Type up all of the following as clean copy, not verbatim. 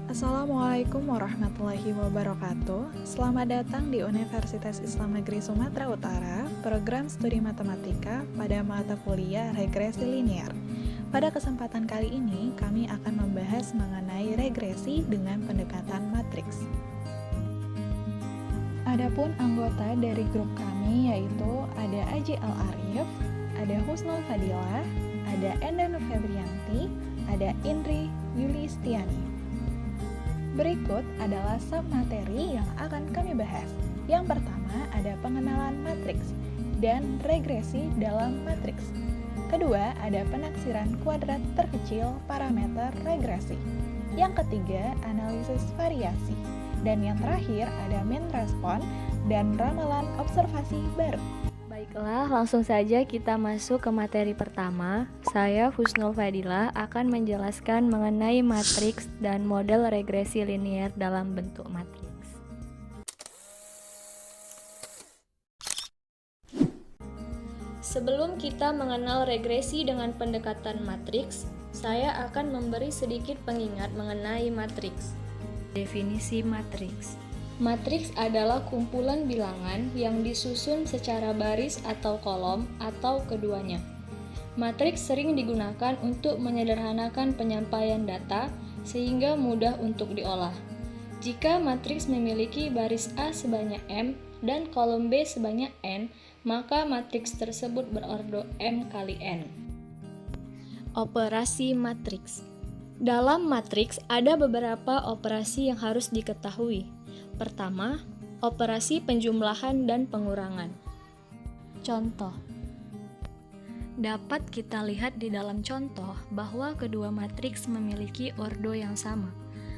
Assalamualaikum warahmatullahi wabarakatuh. Selamat datang di Universitas Islam Negeri Sumatera Utara, program studi matematika pada mata kuliah regresi linear. Pada kesempatan kali ini, kami akan membahas mengenai regresi dengan pendekatan matriks. Adapun anggota dari grup kami yaitu ada Aji Al-Arif, ada Husnul Fadilah, ada Enda Febrianti, ada Indri Yulistiani. Berikut adalah submateri yang akan kami bahas. Yang pertama ada pengenalan matriks dan regresi dalam matriks. Kedua ada penaksiran kuadrat terkecil parameter regresi. Yang ketiga analisis variasi. Dan yang terakhir ada mean respon dan ramalan observasi baru. Baiklah, langsung saja kita masuk ke materi pertama. Saya Husnul Fadilah akan menjelaskan mengenai matriks dan model regresi linear dalam bentuk matriks. Sebelum kita mengenal regresi dengan pendekatan matriks, saya akan memberi sedikit pengingat mengenai matriks. Definisi matriks. Matriks adalah kumpulan bilangan yang disusun secara baris atau kolom atau keduanya. Matriks sering digunakan untuk menyederhanakan penyampaian data sehingga mudah untuk diolah. Jika matriks memiliki baris A sebanyak M dan kolom B sebanyak N, maka matriks tersebut berordo M kali N. Operasi matriks. Dalam matriks ada beberapa operasi yang harus diketahui. Pertama, operasi penjumlahan dan pengurangan. Contoh. Dapat kita lihat di dalam contoh bahwa kedua matriks memiliki ordo yang sama.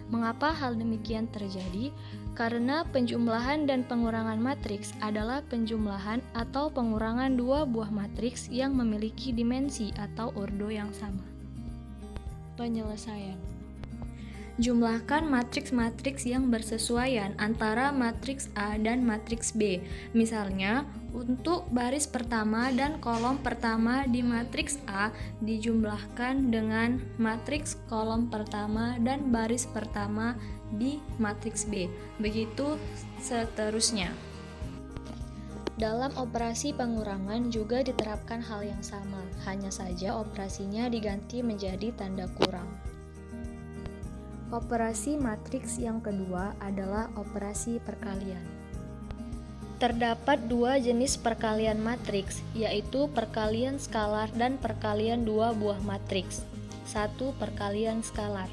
Mengapa hal demikian terjadi? Karena penjumlahan dan pengurangan matriks adalah penjumlahan atau pengurangan dua buah matriks yang memiliki dimensi atau ordo yang sama. Penyelesaian. Jumlahkan matriks-matriks yang bersesuaian antara matriks A dan matriks B. Misalnya, untuk baris pertama dan kolom pertama di matriks A dijumlahkan dengan matriks kolom pertama dan baris pertama di matriks B. Begitu seterusnya. Dalam operasi pengurangan juga diterapkan hal yang sama, hanya saja operasinya diganti menjadi tanda kurang. Operasi matriks yang kedua adalah operasi perkalian. Terdapat dua jenis perkalian matriks, yaitu perkalian skalar dan perkalian dua buah matriks. 1. Perkalian skalar.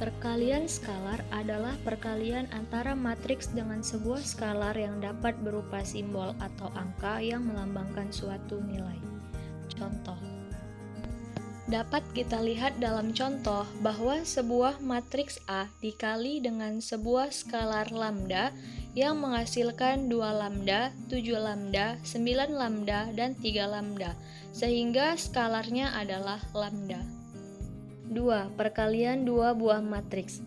Perkalian skalar adalah perkalian antara matriks dengan sebuah skalar yang dapat berupa simbol atau angka yang melambangkan suatu nilai. Contoh. Dapat kita lihat dalam contoh bahwa sebuah matriks A dikali dengan sebuah skalar lambda yang menghasilkan 2 lambda, 7 lambda, 9 lambda, dan 3 lambda, sehingga skalarnya adalah lambda. 2. Perkalian dua buah matriks.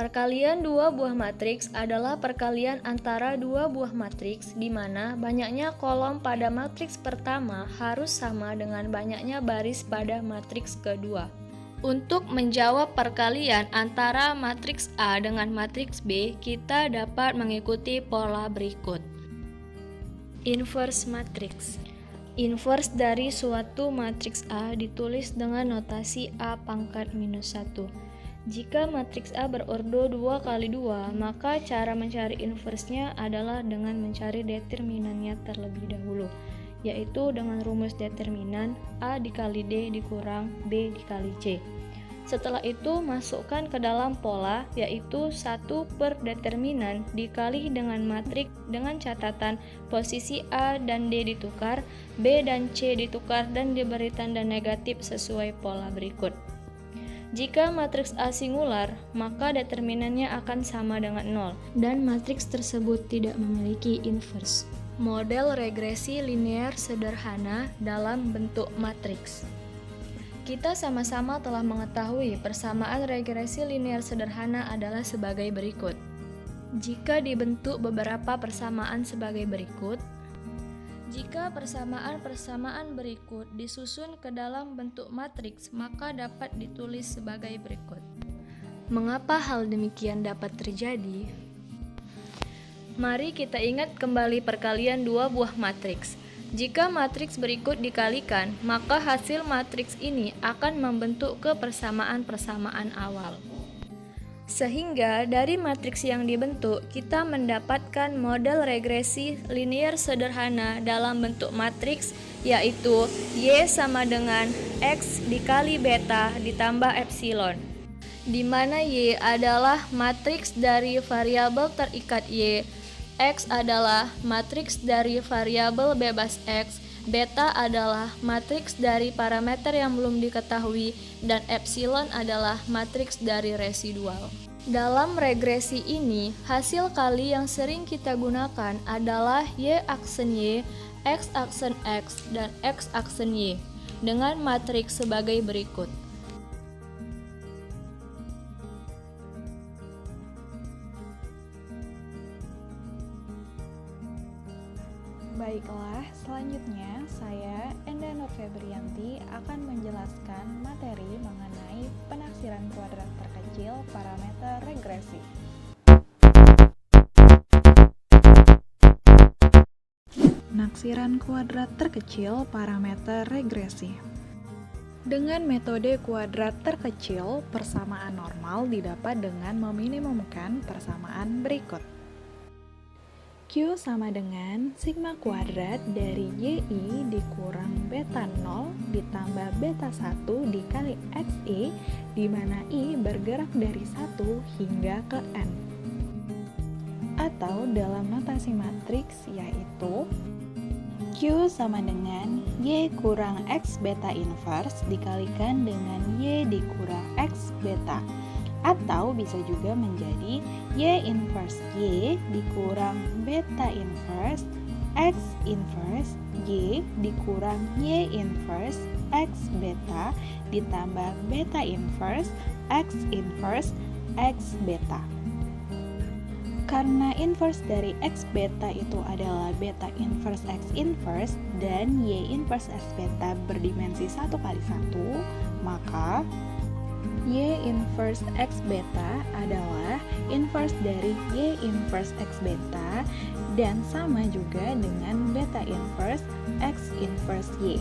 Perkalian dua buah matriks adalah perkalian antara dua buah matriks di mana banyaknya kolom pada matriks pertama harus sama dengan banyaknya baris pada matriks kedua. Untuk menjawab perkalian antara matriks A dengan matriks B, kita dapat mengikuti pola berikut. Inverse matriks. Inverse dari suatu matriks A ditulis dengan notasi A pangkat minus 1. Jika matriks A berordo 2 kali 2, maka cara mencari inversnya adalah dengan mencari determinannya terlebih dahulu, yaitu dengan rumus determinan A dikali D dikurang B dikali C. Setelah itu masukkan ke dalam pola, yaitu 1 per determinan dikali dengan matriks dengan catatan posisi A dan D ditukar, B dan C ditukar dan diberi tanda negatif sesuai pola berikut. Jika matriks A singular, maka determinannya akan sama dengan 0, dan matriks tersebut tidak memiliki inverse. Model regresi linear sederhana dalam bentuk matriks. Kita sama-sama telah mengetahui persamaan regresi linear sederhana adalah sebagai berikut. Jika dibentuk beberapa persamaan sebagai berikut, jika persamaan-persamaan berikut disusun ke dalam bentuk matriks, maka dapat ditulis sebagai berikut. Mengapa hal demikian dapat terjadi? Mari kita ingat kembali perkalian dua buah matriks. Jika matriks berikut dikalikan, maka hasil matriks ini akan membentuk kepersamaan-persamaan awal. Sehingga dari matriks yang dibentuk, kita mendapatkan model regresi linear sederhana dalam bentuk matriks, yaitu Y sama dengan X dikali beta ditambah epsilon, di mana Y adalah matriks dari variabel terikat Y, X adalah matriks dari variabel bebas X, beta adalah matriks dari parameter yang belum diketahui, dan epsilon adalah matriks dari residual. Dalam regresi ini, hasil kali yang sering kita gunakan adalah Y aksen Y, X aksen X, dan X aksen Y, dengan matriks sebagai berikut. Baiklah, selanjutnya saya Enda Nur Febrianti akan menjelaskan materi mengenai penaksiran kuadrat terkecil parameter regresi. Penaksiran kuadrat terkecil parameter regresi. Dengan metode kuadrat terkecil, persamaan normal didapat dengan meminimumkan persamaan berikut. Q sama dengan sigma kuadrat dari YI dikurang beta 0 ditambah beta 1 dikali XI, di mana I bergerak dari 1 hingga ke N. Atau dalam notasi matriks yaitu Q sama dengan Y kurang X beta inverse dikalikan dengan Y dikurang X beta. Atau bisa juga menjadi Y inverse Y dikurang beta inverse X inverse Y dikurang Y inverse X beta ditambah beta inverse X inverse X beta. Karena inverse dari X beta itu adalah beta inverse X inverse dan Y inverse X beta berdimensi 1 kali 1, maka Y inverse X beta adalah inverse dari Y inverse X beta dan sama juga dengan beta inverse X inverse Y.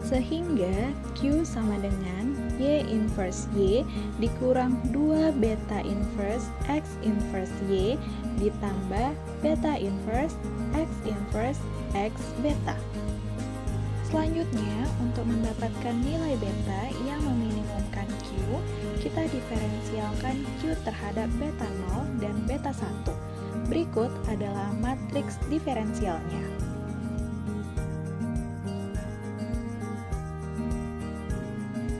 Sehingga Q sama dengan Y inverse Y dikurang 2 beta inverse X inverse Y ditambah beta inverse X inverse X beta. Selanjutnya, untuk mendapatkan nilai beta yang meminimumkan Q, kita diferensialkan Q terhadap beta 0 dan beta 1. Berikut adalah matriks diferensialnya.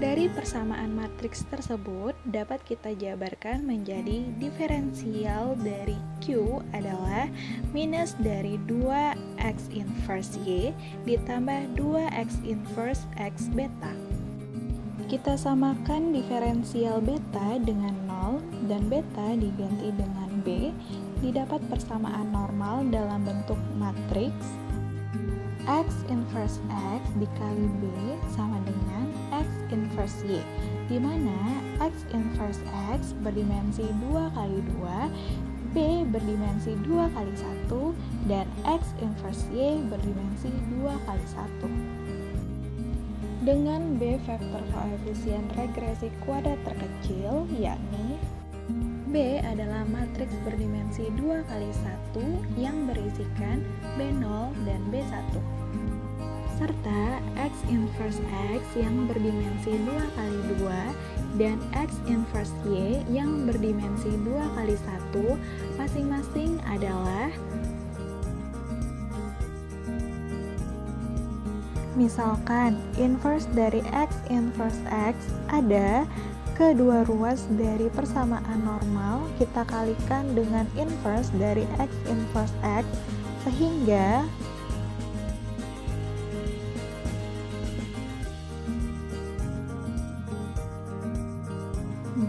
Dari persamaan matriks tersebut dapat kita jabarkan menjadi diferensial dari Q adalah minus dari 2X inverse Y ditambah 2X inverse X beta. Kita samakan diferensial beta dengan 0 dan beta diganti dengan B, didapat persamaan normal dalam bentuk matriks X inverse X dikali B sama dengan X inverse Y, di mana X inverse X berdimensi 2 kali 2, B berdimensi 2 kali 1, dan X inverse Y berdimensi 2 kali 1. Dengan B vektor koefisien regresi kuadrat terkecil, yakni B adalah matriks berdimensi 2 kali 1 yang berisikan B0 dan B1, serta X inverse X yang berdimensi 2 kali 2 dan X inverse Y yang berdimensi 2 kali 1 masing-masing adalah misalkan inverse dari X inverse X ada kedua ruas dari persamaan normal kita kalikan dengan inverse dari X inverse X sehingga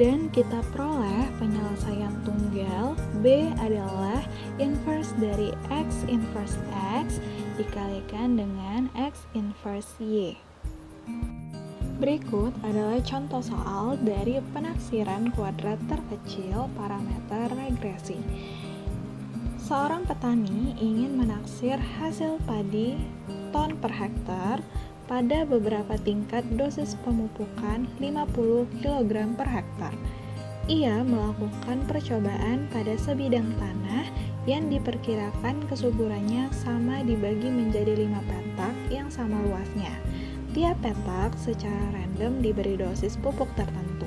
dan kita peroleh penyelesaian tunggal B adalah inverse dari X inverse X dikalikan dengan X inverse Y. Berikut adalah contoh soal dari penaksiran kuadrat terkecil parameter regresi. Seorang petani ingin menaksir hasil padi ton per hektar pada beberapa tingkat dosis pemupukan 50 kg per hektar. Ia melakukan percobaan pada sebidang tanah yang diperkirakan kesuburannya sama dibagi menjadi 5 petak yang sama luasnya. Tiap petak secara random diberi dosis pupuk tertentu.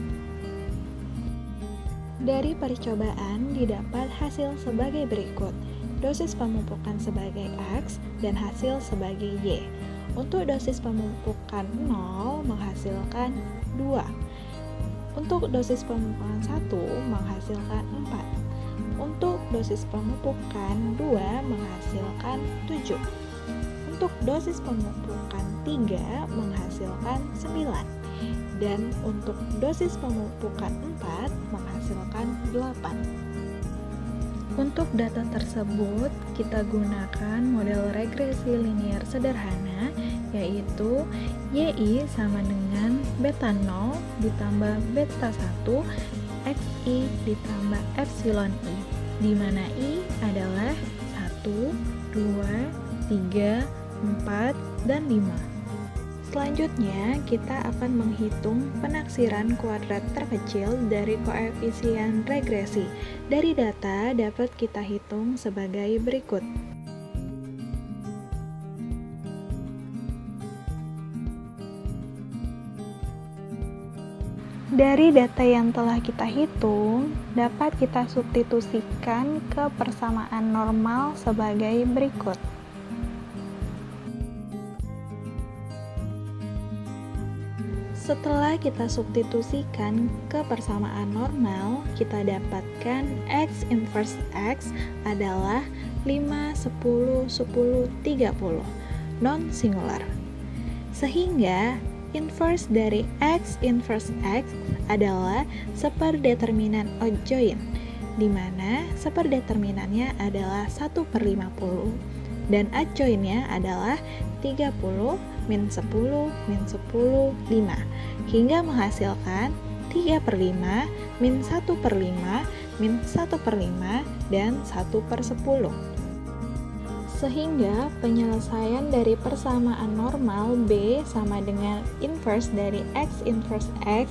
Dari percobaan didapat hasil sebagai berikut. Dosis pemupukan sebagai X dan hasil sebagai Y. Untuk dosis pemupukan 0 menghasilkan 2. Untuk dosis pemupukan 1 menghasilkan 4. Untuk dosis pemupukan 2 menghasilkan 7. Untuk dosis pemupukan 3 menghasilkan 9. Dan untuk dosis pemupukan 4 menghasilkan 8. Untuk data tersebut, kita gunakan model regresi linear sederhana, yaitu YI sama dengan beta 0 ditambah beta 1 XI ditambah epsilon I, di mana I adalah 1, 2, 3, 4, dan 5. Selanjutnya, kita akan menghitung penaksiran kuadrat terkecil dari koefisien regresi. Dari data dapat kita hitung sebagai berikut. Dari data yang telah kita hitung, dapat kita substitusikan ke persamaan normal sebagai berikut. Setelah kita substitusikan ke persamaan normal, kita dapatkan X inverse X adalah 5, 10, 10, 30, non-singular. Sehingga inverse dari X inverse X adalah seperdeterminan adjoint, di mana seperdeterminannya adalah 1/50 dan adjointnya adalah 30, min 10, min 10, 5, hingga menghasilkan 3/5, min 1/5, min 1/5, dan 1/10. Sehingga penyelesaian dari persamaan normal B sama dengan inverse dari X inverse X,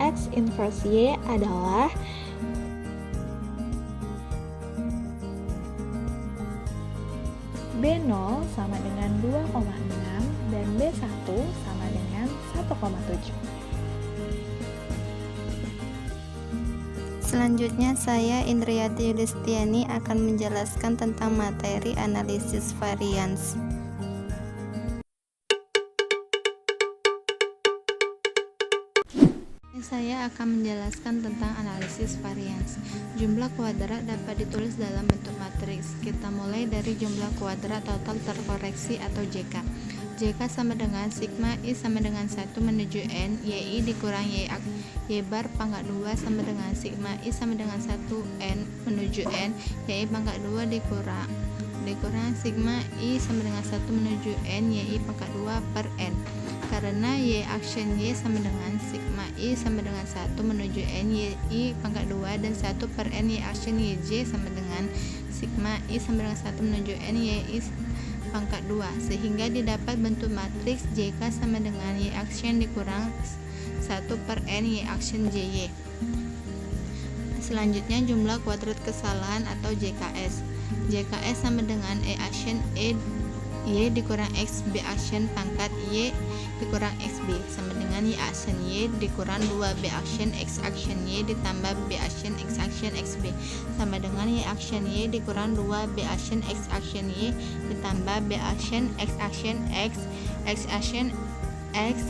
X inverse Y adalah B0 sama dengan 2,6 dan B1 sama dengan 1,7. Selanjutnya saya Indriati Yulistiani akan menjelaskan tentang materi analisis varians. Saya akan menjelaskan tentang analisis varians. Jumlah kuadrat dapat ditulis dalam bentuk matriks. Kita mulai dari jumlah kuadrat total terkoreksi atau JK. JK sama dengan sigma I sama dengan 1 menuju N, YI dikurang Y bar pangkat 2 sama dengan sigma I sama dengan 1 N menuju N, YI pangkat 2 dikurang sigma I sama dengan 1 menuju N, YI pangkat 2 per N. Karena Y action Y sama dengan sigma I sama dengan 1 menuju N, YI pangkat 2 dan 1 per N Y action YJ sama dengan sigma I sama dengan 1 menuju N, YI pangkat 2, sehingga didapat bentuk matriks JK sama dengan Y action dikurang 1 per N Y action JY. Selanjutnya jumlah kuadrat kesalahan atau JKS. JKS sama dengan E action Y dikurang X B action pangkat Y dikurang XB sama dengan Y action Y dikurang 2B action X action Y ditambah B action X action XB sama dengan Y action Y dikurang 2B action X action Y ditambah B action X action X action X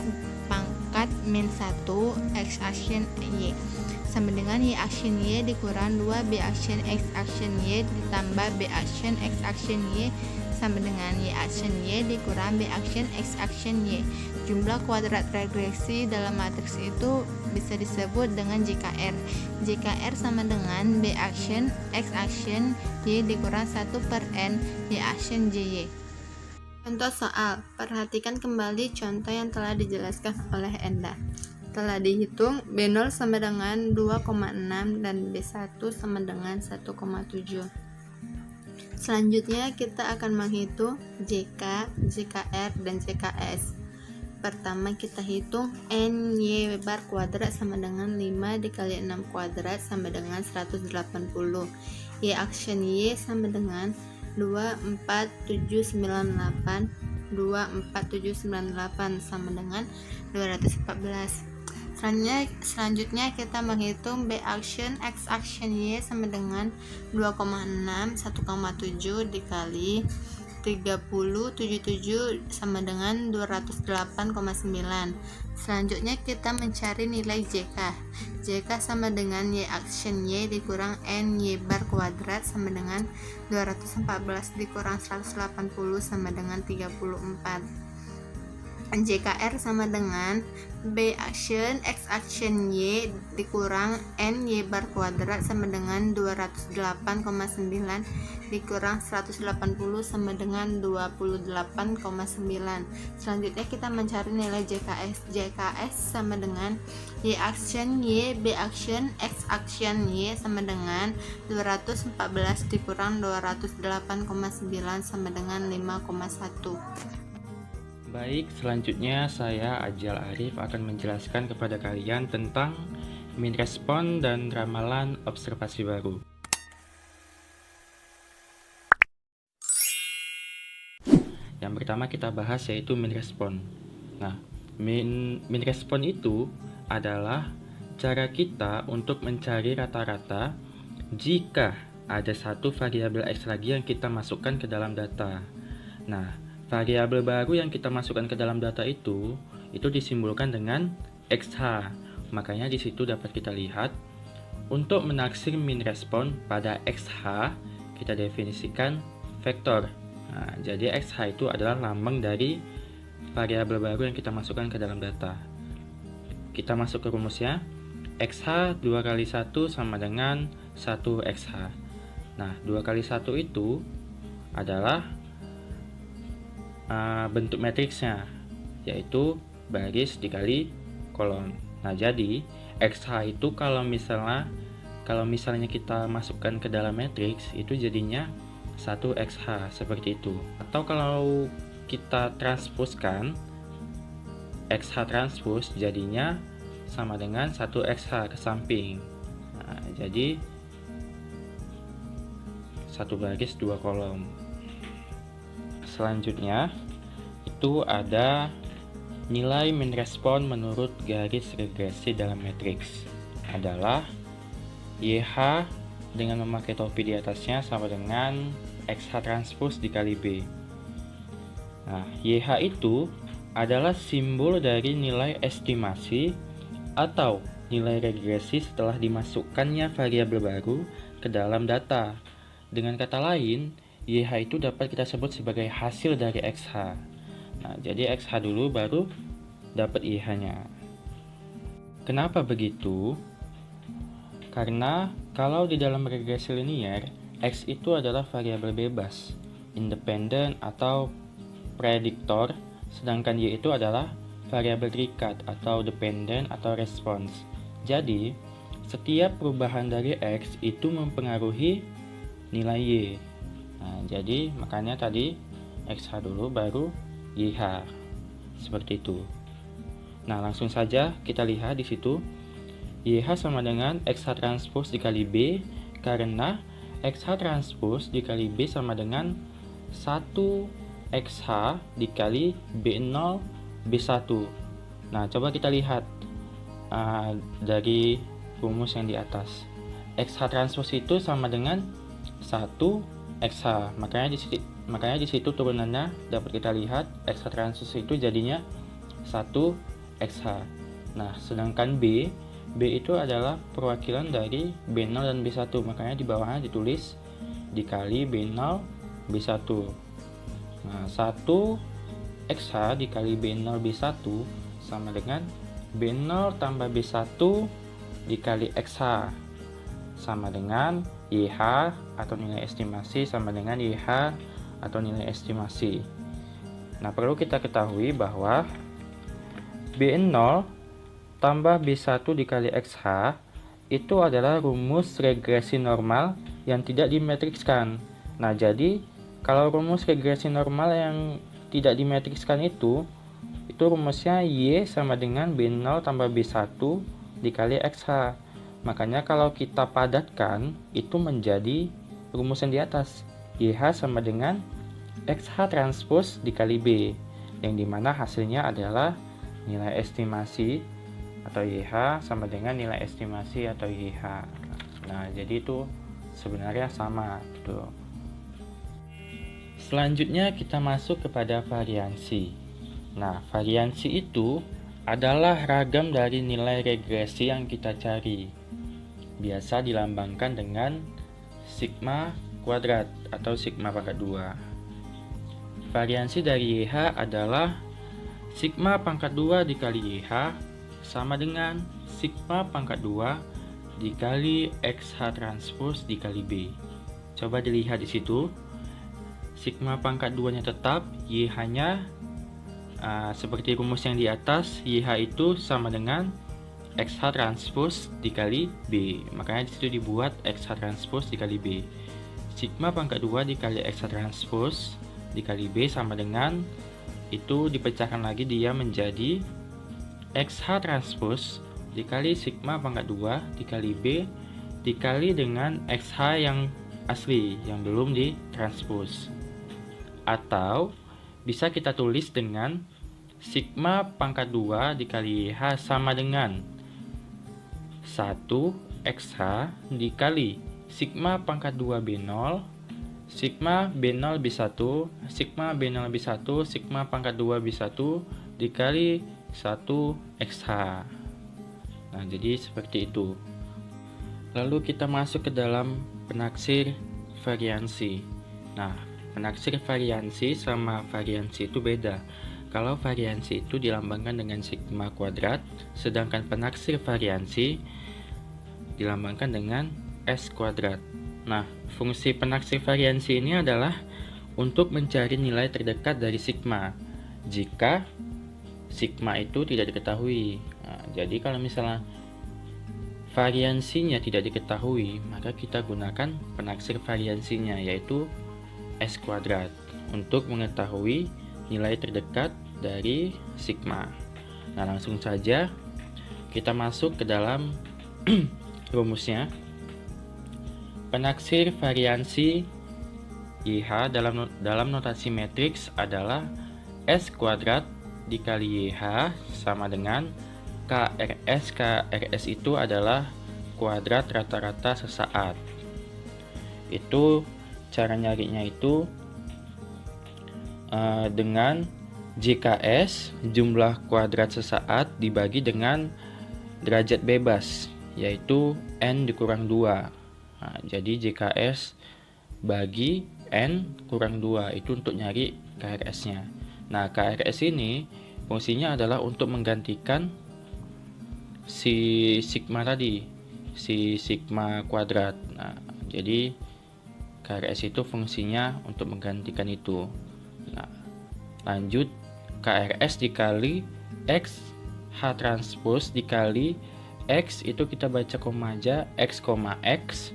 pangkat min 1 X action Y sama dengan Y action Y dikurang 2B action X action Y ditambah B action X action Y sama dengan Y action Y dikurang B action X action Y. Jumlah kuadrat regresi dalam matriks itu bisa disebut dengan JKR. JKR sama dengan B action X action Y dikurang 1 per N Y action JY. Contoh soal, perhatikan kembali contoh yang telah dijelaskan oleh Enda. Telah dihitung B0 sama dengan 2,6 dan B1 sama dengan 1,7. Selanjutnya kita akan menghitung JK, JKR, dan JKS. Pertama kita hitung NY bar kuadrat sama dengan 5 dikali 6 kuadrat sama dengan 180. Y action Y sama dengan 24798 sama dengan 214. Selanjutnya kita menghitung B action X action Y sama dengan 2,6 1,7 dikali 3077 sama dengan 208,9. Selanjutnya kita mencari nilai JK. JK sama dengan Y action Y dikurang N Y bar kuadrat sama dengan 214 dikurang 180 sama dengan 34. JKR sama dengan B action X action Y dikurang N Y bar kuadrat sama dengan 208,9 dikurang 180 sama dengan 28,9. Selanjutnya kita mencari nilai JKS. JKS sama dengan Y action Y B action X action Y sama dengan 214 dikurang 208,9 sama dengan 5,1. Baik, selanjutnya saya Ajal Arif akan menjelaskan kepada kalian tentang min respon dan ramalan observasi baru. Yang pertama kita bahas yaitu min respon. Nah, min respon itu adalah cara kita untuk mencari rata-rata jika ada satu variabel X lagi yang kita masukkan ke dalam data. Nah, variabel baru yang kita masukkan ke dalam data itu disimbolkan dengan XH. Makanya di situ dapat kita lihat untuk menaksir min respon pada XH kita definisikan vektor. Nah, jadi XH itu adalah lambang dari variabel baru yang kita masukkan ke dalam data. Kita masuk ke rumusnya. XH 2 kali 1 sama dengan 1 XH. Nah, 2 kali 1 itu adalah bentuk matriksnya, yaitu baris dikali kolom. Nah, jadi XH itu kalau misalnya kita masukkan ke dalam matriks itu jadinya 1 XH seperti itu. Atau kalau kita transpose-kan XH transpose jadinya sama dengan 1 XH ke samping. Nah, jadi 1 baris 2 kolom. Selanjutnya itu ada nilai min respon menurut garis regresi dalam matriks adalah YH dengan memakai topi di atasnya sama dengan XH transpose dikali B. Nah, YH itu adalah simbol dari nilai estimasi atau nilai regresi setelah dimasukkannya variabel baru ke dalam data. Dengan kata lain, YH itu dapat kita sebut sebagai hasil dari XH. Nah, jadi XH dulu baru dapat YH-nya. Kenapa begitu? Karena kalau di dalam regresi linier, X itu adalah variabel bebas, independen atau prediktor, sedangkan Y itu adalah variabel terikat atau dependen atau respons. Jadi, setiap perubahan dari X itu mempengaruhi nilai Y. Nah, jadi makanya tadi XH dulu baru YH. Seperti itu. Nah, langsung saja kita lihat di situ. YH sama dengan XH transpose dikali B karena XH transpose dikali B sama dengan 1 XH dikali B0 B1. Nah, coba kita lihat dari rumus yang di atas. XH transpose itu sama dengan 1 XH, makanya di situ turunannya dapat kita lihat XH transpose itu jadinya 1 XH. Nah, sedangkan B itu adalah perwakilan dari B0 dan B1, makanya di bawahnya ditulis dikali B0 B1. Nah, 1 XH dikali B0 B1 sama dengan B0 tambah B1 dikali XH sama dengan YH atau nilai estimasi sama dengan YH atau nilai estimasi. Nah, perlu kita ketahui bahwa Bn0 tambah B1 dikali XH itu adalah rumus regresi normal yang tidak dimetrikskan. Nah, jadi kalau rumus regresi normal yang tidak dimetrikskan itu rumusnya Y sama dengan B0 tambah B1 dikali XH. Makanya kalau kita padatkan itu menjadi rumus yang di atas, YH sama dengan XH transpose dikali B, yang dimana hasilnya adalah nilai estimasi atau YH sama dengan nilai estimasi atau YH. Nah, jadi itu sebenarnya sama gitu. Selanjutnya kita masuk kepada variansi. Nah, variansi itu adalah ragam dari nilai regresi yang kita cari. Biasa dilambangkan dengan sigma kuadrat atau sigma pangkat 2. Variansi dari YH adalah sigma pangkat 2 dikali YH sama dengan sigma pangkat 2 dikali XH transpose dikali B. Coba dilihat di situ. Sigma pangkat 2-nya tetap, YH-nya seperti rumus yang di atas, YH itu sama dengan XH transpose dikali B. Makanya disitu dibuat XH transpose dikali B. Sigma pangkat 2 dikali XH transpose dikali B sama dengan, itu dipecahkan lagi dia menjadi XH transpose dikali sigma pangkat 2 dikali B dikali dengan XH yang asli yang belum ditranspose. Atau bisa kita tulis dengan sigma pangkat 2 dikali YH sama dengan 1 XH dikali sigma pangkat 2 B0 sigma B0 B1 sigma B0 B1 sigma pangkat 2 B1 dikali 1 XH. Nah, jadi seperti itu. Lalu kita masuk ke dalam penaksir variansi. Nah, penaksir variansi sama variansi itu beda. Kalau variansi itu dilambangkan dengan sigma kuadrat, sedangkan penaksir variansi dilambangkan dengan S kuadrat. Nah, fungsi penaksir variansi ini adalah untuk mencari nilai terdekat dari sigma jika sigma itu tidak diketahui. Nah, jadi kalau misalnya variansinya tidak diketahui, maka kita gunakan penaksir variansinya, yaitu S kuadrat, untuk mengetahui nilai terdekat dari sigma. Nah, langsung saja kita masuk ke dalam rumusnya. Penaksir variansi YH dalam notasi matriks adalah S kuadrat dikali YH sama dengan KRS. KRS itu adalah kuadrat rata-rata sesaat. Itu cara nyarinya itu dengan JKS, jumlah kuadrat sesaat, dibagi dengan derajat bebas, yaitu N dikurang 2. Nah, jadi JKS bagi N kurang 2 itu untuk nyari KRS-nya. Nah, KRS ini fungsinya adalah untuk menggantikan si sigma tadi, si sigma kuadrat. Nah, jadi KRS itu fungsinya untuk menggantikan itu. Nah, lanjut, KRS dikali X H transpose dikali X itu kita baca koma aja, X, X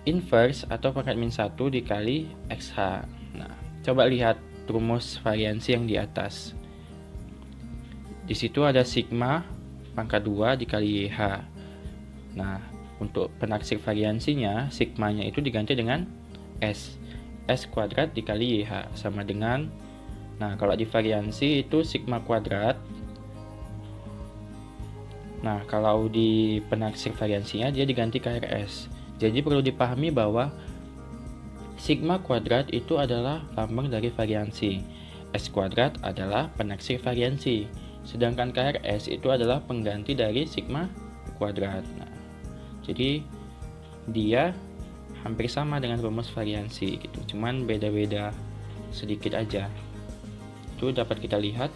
inverse atau pangkat min 1 dikali XH. Nah, coba lihat rumus variansi yang di atas. Di situ ada sigma pangkat 2 dikali YH. Nah, untuk penaksir variansinya, sigmanya itu diganti dengan S. S kuadrat dikali YH sama dengan, nah kalau di variansi itu sigma kuadrat. Nah, kalau di penaksir variansinya dia diganti KRS. Jadi perlu dipahami bahwa sigma kuadrat itu adalah lambang dari variansi. S kuadrat adalah penaksir variansi. Sedangkan KRS itu adalah pengganti dari sigma kuadrat. Nah, jadi dia hampir sama dengan rumus variansi gitu. Cuman beda-beda sedikit aja. Itu dapat kita lihat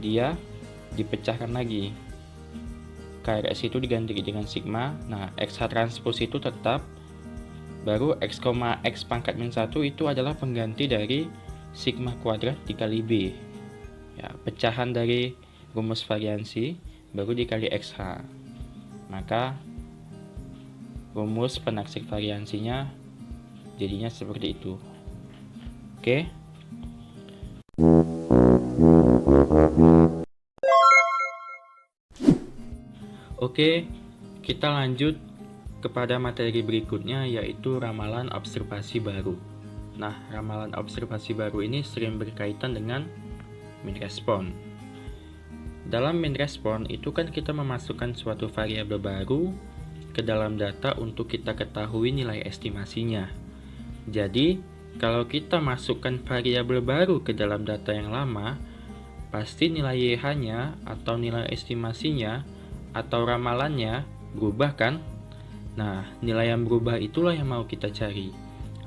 dia dipecahkan lagi. KRS itu diganti dengan sigma. Nah, XH transpose itu tetap. Baru X, X pangkat min 1 itu adalah pengganti dari sigma kuadrat dikali B. Ya, pecahan dari rumus variansi baru dikali XH. Maka rumus penaksir variansinya jadinya seperti itu. Oke. Oke, kita lanjut kepada materi berikutnya, yaitu ramalan observasi baru. Nah, ramalan observasi baru ini sering berkaitan dengan mean response. Dalam mean response itu kan kita memasukkan suatu variabel baru ke dalam data untuk kita ketahui nilai estimasinya. Jadi, kalau kita masukkan variabel baru ke dalam data yang lama, pasti nilai YH-nya atau nilai estimasinya atau ramalannya berubah kan? Nah, nilai yang berubah itulah yang mau kita cari,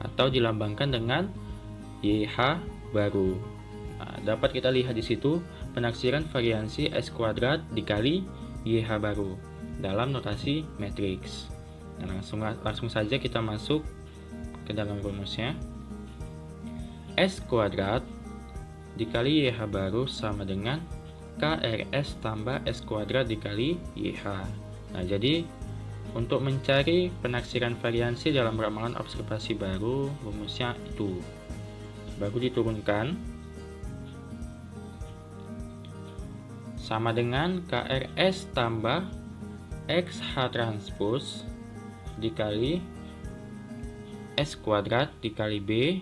atau dilambangkan dengan YH baru. Nah, dapat kita lihat di situ penaksiran variansi S kuadrat dikali YH baru dalam notasi matriks. Nah, langsung saja kita masuk ke dalam rumusnya. S kuadrat dikali YH baru sama dengan KRS tambah S kuadrat dikali YH. Nah, jadi untuk mencari penaksiran variansi dalam ramalan observasi baru, rumusnya itu. Baru diturunkan sama dengan KRS tambah XH transpose dikali S kuadrat dikali B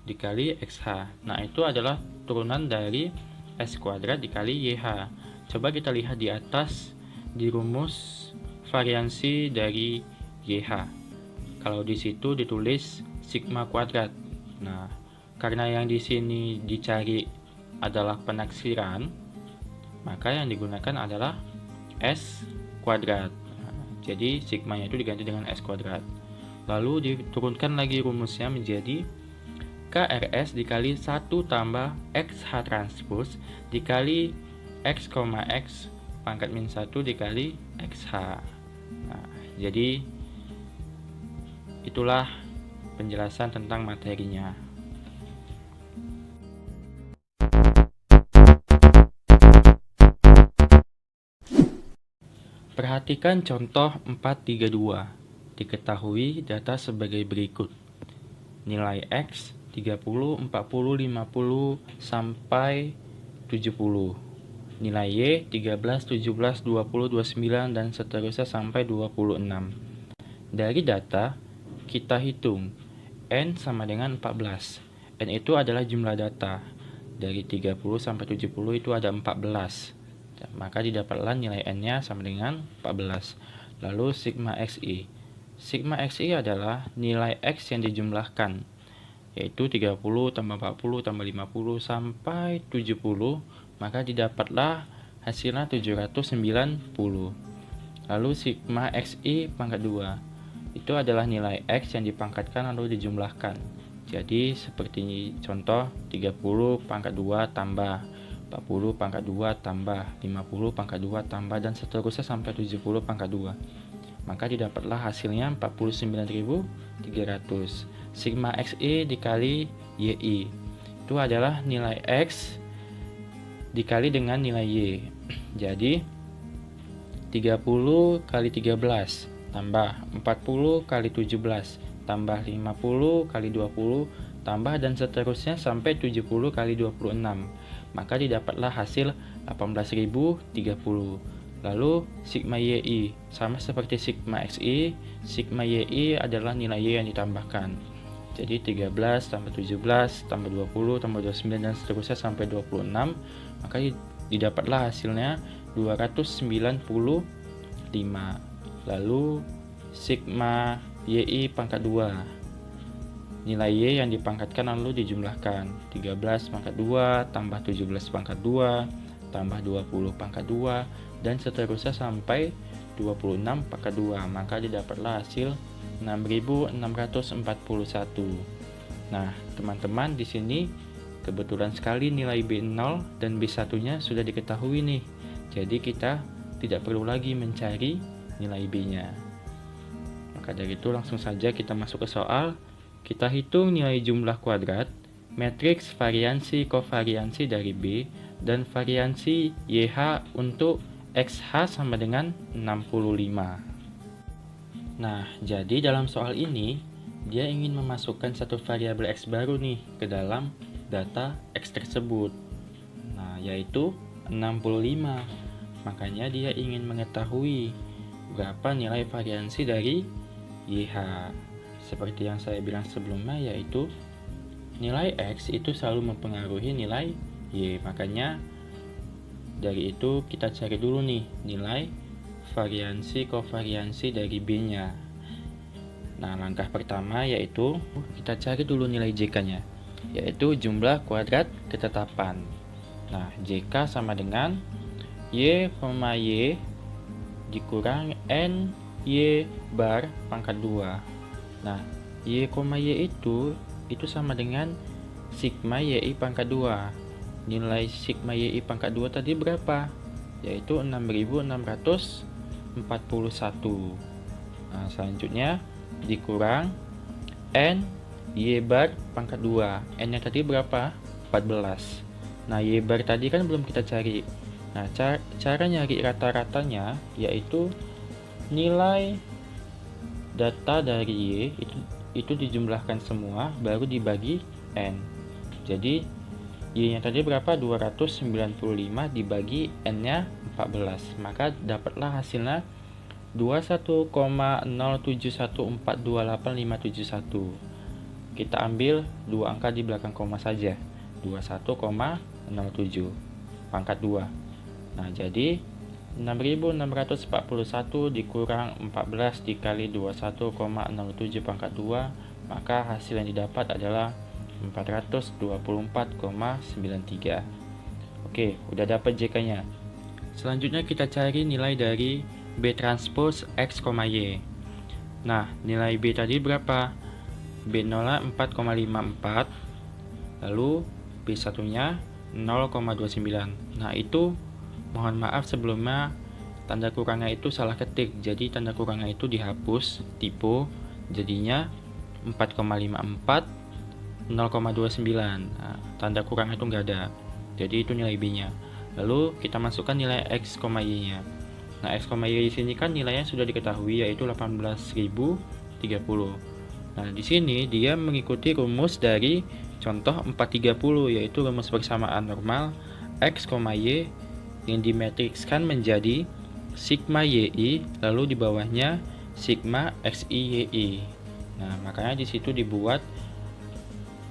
dikali XH. Nah, itu adalah turunan dari S kuadrat dikali YH. Coba kita lihat di atas di rumus variansi dari YH. Kalau di situ ditulis sigma kuadrat. Nah, karena yang di sini dicari adalah penaksiran, maka yang digunakan adalah S kuadrat. Nah, jadi sigmanya itu diganti dengan S kuadrat. Lalu diturunkan lagi rumusnya menjadi KRS dikali 1 tambah XH transpose dikali X, X pangkat min 1 dikali XH. Nah, jadi itulah penjelasan tentang materinya. Perhatikan contoh 432. Diketahui data sebagai berikut. Nilai X 30, 40, 50, sampai 70. Nilai Y 13, 17, 20, 29, dan seterusnya sampai 26. Dari data, kita hitung N sama dengan 14. N itu adalah jumlah data. Dari 30 sampai 70 itu ada 14. Maka didapatlah nilai N-nya sama dengan 14. Lalu sigma XI. Sigma XI adalah nilai X yang dijumlahkan, yaitu 30 tambah 40 tambah 50 sampai 70, maka didapatlah hasilnya 790. Lalu sigma XI pangkat 2, itu adalah nilai X yang dipangkatkan lalu dijumlahkan. Jadi seperti contoh 30 pangkat 2 tambah 40 pangkat 2 tambah 50 pangkat 2 tambah dan seterusnya sampai 70 pangkat 2. Maka didapatlah hasilnya 49.300. Sigma XI dikali YI itu adalah nilai X dikali dengan nilai Y. Jadi 30 kali 13 tambah 40 kali 17 tambah 50 kali 20 tambah dan seterusnya sampai 70 kali 26. Maka didapatlah hasil 18.030. Lalu sigma YI sama seperti sigma XI, sigma YI adalah nilai Y yang ditambahkan. Jadi 13 tambah 17 tambah 20 tambah 29 dan seterusnya sampai 26, maka didapatlah hasilnya 295. Lalu sigma YI pangkat 2, nilai Y yang dipangkatkan lalu dijumlahkan. 13 pangkat 2 tambah 17 pangkat 2 tambah 20 pangkat 2 dan seterusnya sampai 26 pangkat 2, maka didapatlah hasil 6.641. Nah, teman-teman, di sini kebetulan sekali nilai B0 dan B1-nya sudah diketahui nih. Jadi kita tidak perlu lagi mencari nilai B-nya. Maka dari itu langsung saja kita masuk ke soal. Kita hitung nilai jumlah kuadrat matriks variansi kovariansi dari B dan variansi YH untuk XH sama dengan 65. Nah, jadi dalam soal ini, dia ingin memasukkan satu variabel X baru nih ke dalam data X tersebut. Nah, yaitu 65. Makanya dia ingin mengetahui berapa nilai variansi dari YH. Seperti yang saya bilang sebelumnya, yaitu nilai X itu selalu mempengaruhi nilai Y. Makanya dari itu kita cari dulu nih nilai variansi kovariansi dari B-nya. Nah, langkah pertama yaitu kita cari dulu nilai JK-nya, yaitu jumlah kuadrat ketetapan. Nah, JK sama dengan Y, Y dikurang N Y bar pangkat 2. Nah, Y, Y itu sama dengan sigma YI pangkat 2. Nilai sigma YI pangkat 2 tadi berapa? Yaitu 6641. Nah, selanjutnya dikurang N Y bar pangkat 2. N nya tadi berapa? 14. Nah, Y bar tadi kan belum kita cari. Nah, cara nyari rata-ratanya yaitu nilai data dari Y itu dijumlahkan semua baru dibagi N. Jadi Y nya tadi berapa? 295 dibagi N nya 14. Maka dapatlah hasilnya 21,071428571. Kita ambil dua angka di belakang koma saja. 21,07 pangkat 2. Nah, jadi 6641 dikurang 14 dikali 21,07 pangkat 2, maka hasil yang didapat adalah 424,93. Oke, udah dapat JK-nya. Selanjutnya kita cari nilai dari B transpose X, Y. Nah, nilai B tadi berapa? B0 4,54, lalu B1-nya 0,29. Nah, itu mohon maaf sebelumnya tanda kurangnya itu salah ketik. Jadi tanda kurangnya itu dihapus, typo, jadinya 4,54 0,29. Nah, tanda kurang itu enggak ada. Jadi itu nilai B-nya. Lalu kita masukkan nilai X, Y-nya. Nah, X, Y di sini kan nilainya sudah diketahui yaitu 18.030. Nah, di sini dia mengikuti rumus dari contoh 430, yaitu rumus persamaan normal X, Y yang dimatrikskan menjadi sigma YI, lalu di bawahnya sigma XI YI. Nah, makanya di situ dibuat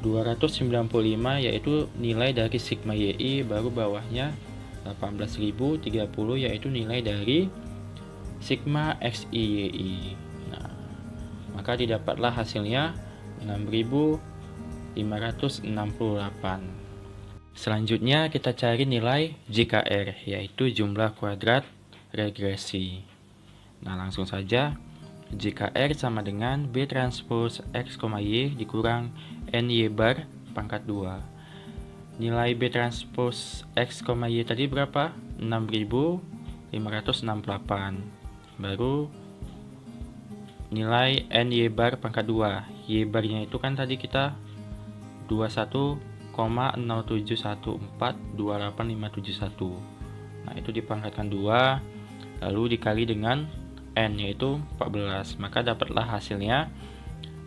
295 yaitu nilai dari sigma YI, baru bawahnya 18.030 yaitu nilai dari sigma XI YI. Nah, maka didapatlah hasilnya 6.568. Selanjutnya kita cari nilai JKR, yaitu jumlah kuadrat regresi. Nah, langsung saja JKR sama dengan B transpose X, Y dikurang NY bar pangkat 2. Nilai B transpose X, Y tadi berapa? 6.568. Baru nilai NY bar pangkat 2. Y barnya itu kan tadi kita 21,071428571. Nah, itu dipangkatkan 2 lalu dikali dengan N yaitu 14, maka dapatlah hasilnya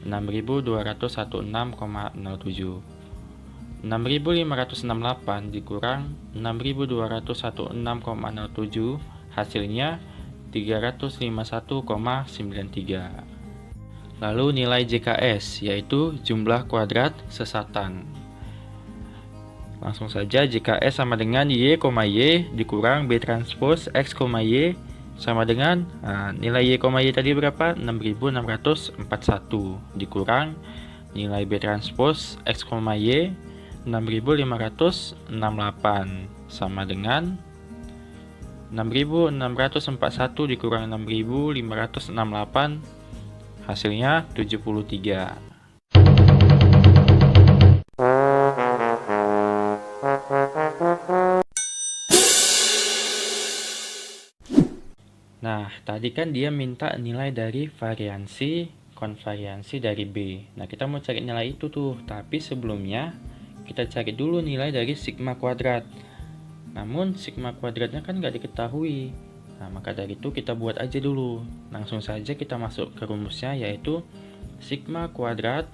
6.216,07. 6.568 dikurang 6.216,07 hasilnya 351,93. Lalu nilai JKS yaitu jumlah kuadrat sesatan. Langsung saja JKS sama dengan Y, Y dikurang B transpose X, Y sama dengan nilai Y, Y tadi berapa? 6.641 dikurang nilai B transpose X, Y 6.568 sama dengan 6.641 dikurang 6.568 hasilnya 73. Nah, tadi kan dia minta nilai dari variansi konvariansi dari B. Nah, kita mau cari nilai itu tuh, tapi sebelumnya kita cari dulu nilai dari sigma kuadrat. Namun sigma kuadratnya kan nggak diketahui. Nah, maka dari itu kita buat aja dulu. Langsung saja kita masuk ke rumusnya, yaitu sigma kuadrat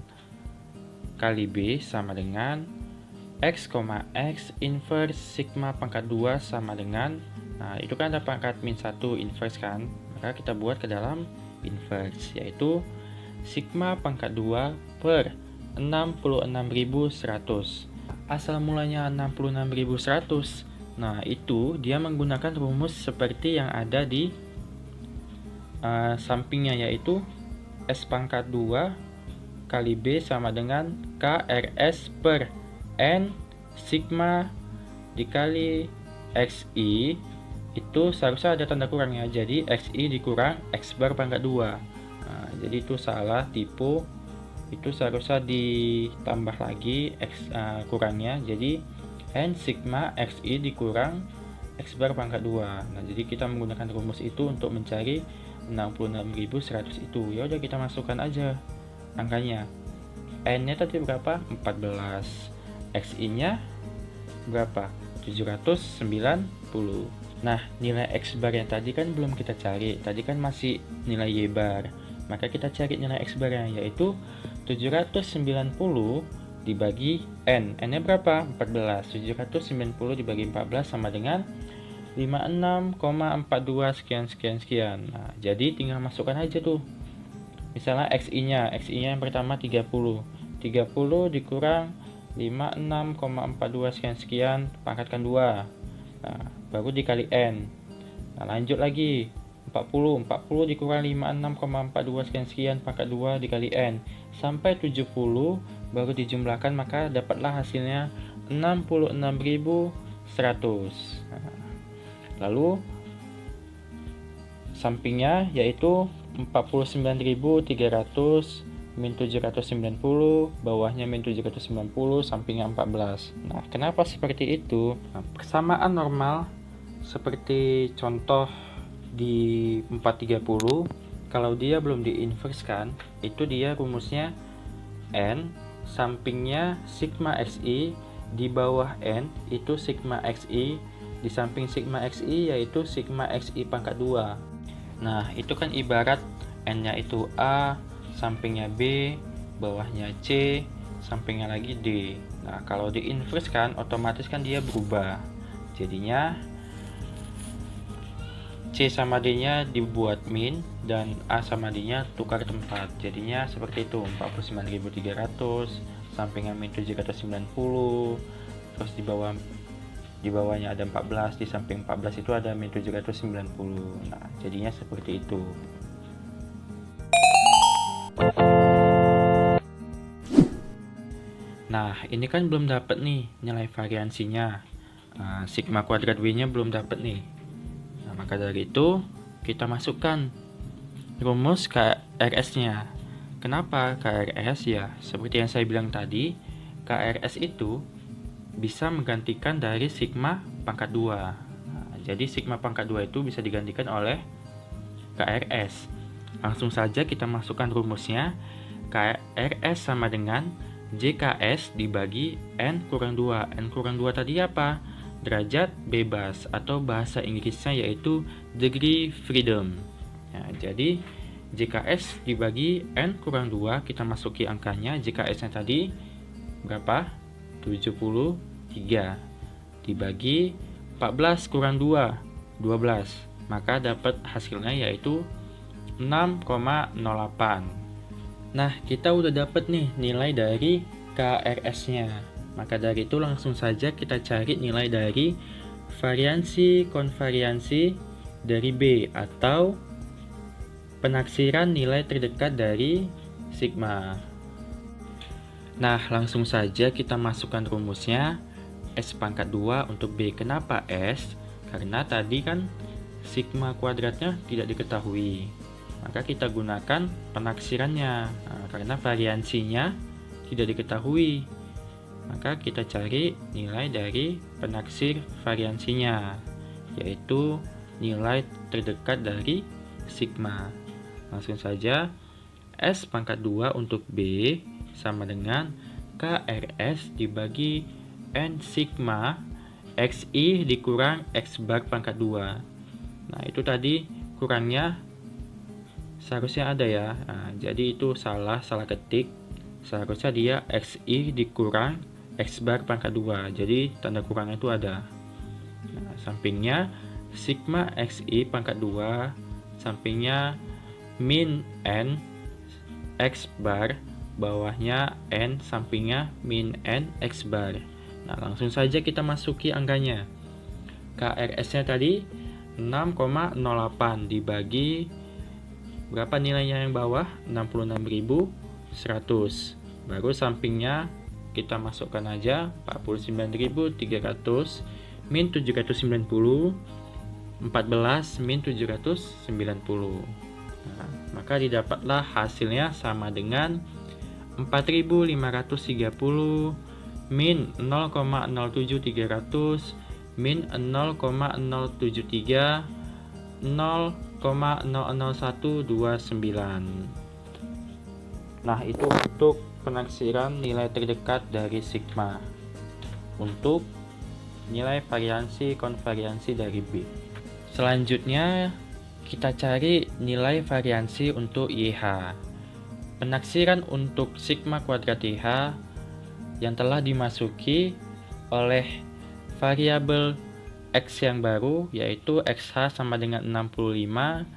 kali B sama dengan X, X inverse sigma pangkat 2 sama dengan, nah itu kan ada pangkat min 1 inverse kan, maka kita buat ke dalam inverse, yaitu sigma pangkat 2 per 66.100. Asal mulanya 66.100. Nah, itu dia menggunakan rumus seperti yang ada di sampingnya, yaitu S pangkat 2 kali B sama dengan KRS per N sigma dikali XI. Itu seharusnya ada tanda kurangnya, jadi XI dikurang X bar pangkat 2. Nah, jadi itu salah, tipu. Itu seharusnya ditambah lagi X kurangnya, jadi N sigma XI dikurang X bar pangkat 2. Nah, jadi kita menggunakan rumus itu untuk mencari 66.100 itu. Ya udah, kita masukkan aja angkanya. N-nya tadi berapa? 14. XI-nya berapa? 790. Nah, nilai X bar yang tadi kan belum kita cari. Tadi kan masih nilai Y bar. Maka kita cari nilai X bar-nya, yaitu 790 dibagi N. N-nya berapa? 14. 790 dibagi 14 sama dengan 56,42 sekian. Nah, jadi tinggal masukkan aja tuh. Misalnya XI-nya yang pertama 30. 30 dikurang 56,42 sekian, pangkatkan 2. Nah, baru dikali N. Nah, lanjut lagi. 40 dikurang 56,42 sekian, pangkat 2 dikali N. Sampai 70 baru dijumlahkan, maka dapatlah hasilnya 66.100. Nah, lalu sampingnya yaitu 49.300 min 790, bawahnya min 790, sampingnya 14. Nah, kenapa seperti itu? Nah, persamaan normal seperti contoh di 430, kalau dia belum diinverskan, itu dia rumusnya N, sampingnya sigma XI, di bawah N itu sigma XI, di samping sigma XI yaitu sigma XI pangkat 2. Nah, itu kan ibarat N-nya itu A, sampingnya B, bawahnya C, sampingnya lagi D. Nah, kalau diinverskan otomatis kan dia berubah. Jadinya C sama D-nya dibuat min dan A sama D-nya tukar tempat. Jadinya seperti itu, 49.300, sampingnya min 790, terus di bawahnya ada 14, di samping 14 itu ada min 790. Nah, jadinya seperti itu. Nah, ini kan belum dapat nih nilai variansinya. Sigma kuadrat W-nya belum dapat nih. Nah, maka dari itu kita masukkan rumus KRS-nya. Kenapa KRS? Ya, seperti yang saya bilang tadi, KRS itu bisa menggantikan dari sigma pangkat 2. Nah, jadi sigma pangkat 2 itu bisa digantikan oleh KRS. Langsung saja kita masukkan rumusnya. KRS sama dengan JKS dibagi N kurang 2. N kurang 2 tadi apa? Derajat bebas, atau bahasa Inggrisnya yaitu degree freedom. Nah, jadi JKS dibagi N kurang 2, kita masuki angkanya. JKS-nya tadi berapa? 73 dibagi 14 kurang 2, 12. Maka dapat hasilnya yaitu 6,08. Nah, kita udah dapat nih nilai dari KRS-nya. Maka dari itu langsung saja kita cari nilai dari variansi konvariansi dari B, atau penaksiran nilai terdekat dari sigma. Nah, langsung saja kita masukkan rumusnya. S pangkat 2 untuk B. Kenapa S? Karena tadi kan sigma kuadratnya tidak diketahui. Maka kita gunakan penaksirannya. Nah, karena variansinya tidak diketahui, maka kita cari nilai dari penaksir variansinya, yaitu nilai terdekat dari sigma. Langsung saja S pangkat 2 untuk B sama dengan KRS dibagi N sigma XI dikurang X bar pangkat 2. Nah, itu tadi kurangnya seharusnya ada ya. Nah, jadi itu salah ketik. Seharusnya dia XI dikurang X bar pangkat 2. Jadi tanda kurangnya itu ada. Nah, sampingnya sigma XI pangkat 2, sampingnya min N X bar, bawahnya N, sampingnya min N X bar. Nah, langsung saja kita masuki angkanya. KRS-nya tadi 6,08 dibagi berapa nilainya yang bawah? 66.100. Baru sampingnya kita masukkan aja 49.300 min 790, 14 min 790. Nah, maka didapatlah hasilnya sama dengan 4.530 min 0,07300 min 0,073 0,00129. Nah, itu untuk penaksiran nilai terdekat dari sigma untuk nilai variansi konvariansi dari B. Selanjutnya kita cari nilai variansi untuk YH. Penaksiran untuk sigma kuadrat YH yang telah dimasuki oleh variabel X yang baru, yaitu XH sama dengan 65,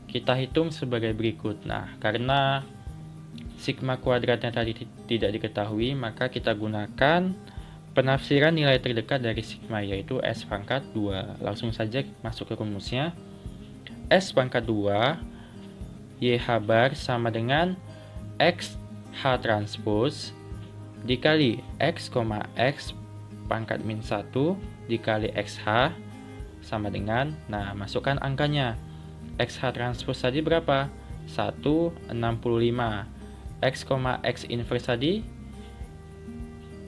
kita hitung sebagai berikut. Nah, karena sigma kuadratnya tadi tidak diketahui, maka kita gunakan penafsiran nilai terdekat dari sigma, yaitu S pangkat 2. Langsung saja masuk ke rumusnya. S pangkat 2 YH bar sama dengan XH transpose dikali X, X pangkat min 1 dikali XH sama dengan, nah masukkan angkanya. XH transpose tadi berapa? 165. X, X inverse tadi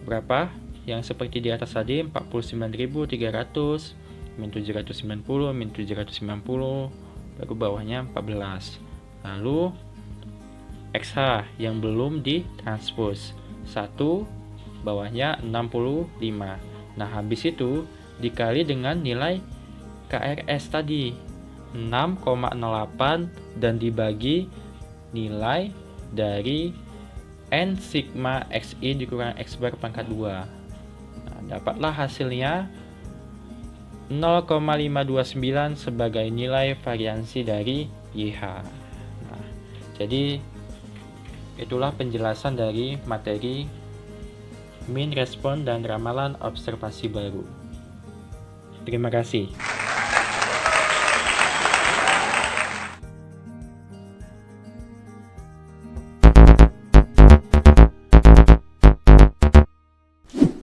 berapa? Yang seperti di atas tadi 49.300 min 790 min 790, baru bawahnya 14. Lalu XH yang belum ditranspose 1, bawahnya 65. Nah, habis itu dikali dengan nilai KRS tadi 6,08 dan dibagi nilai dari N sigma XI dikurang X bar pangkat 2. Nah, dapatlah hasilnya 0,529 sebagai nilai variansi dari YH. Nah, jadi itulah penjelasan dari materi mean respon dan ramalan observasi baru. Terima kasih.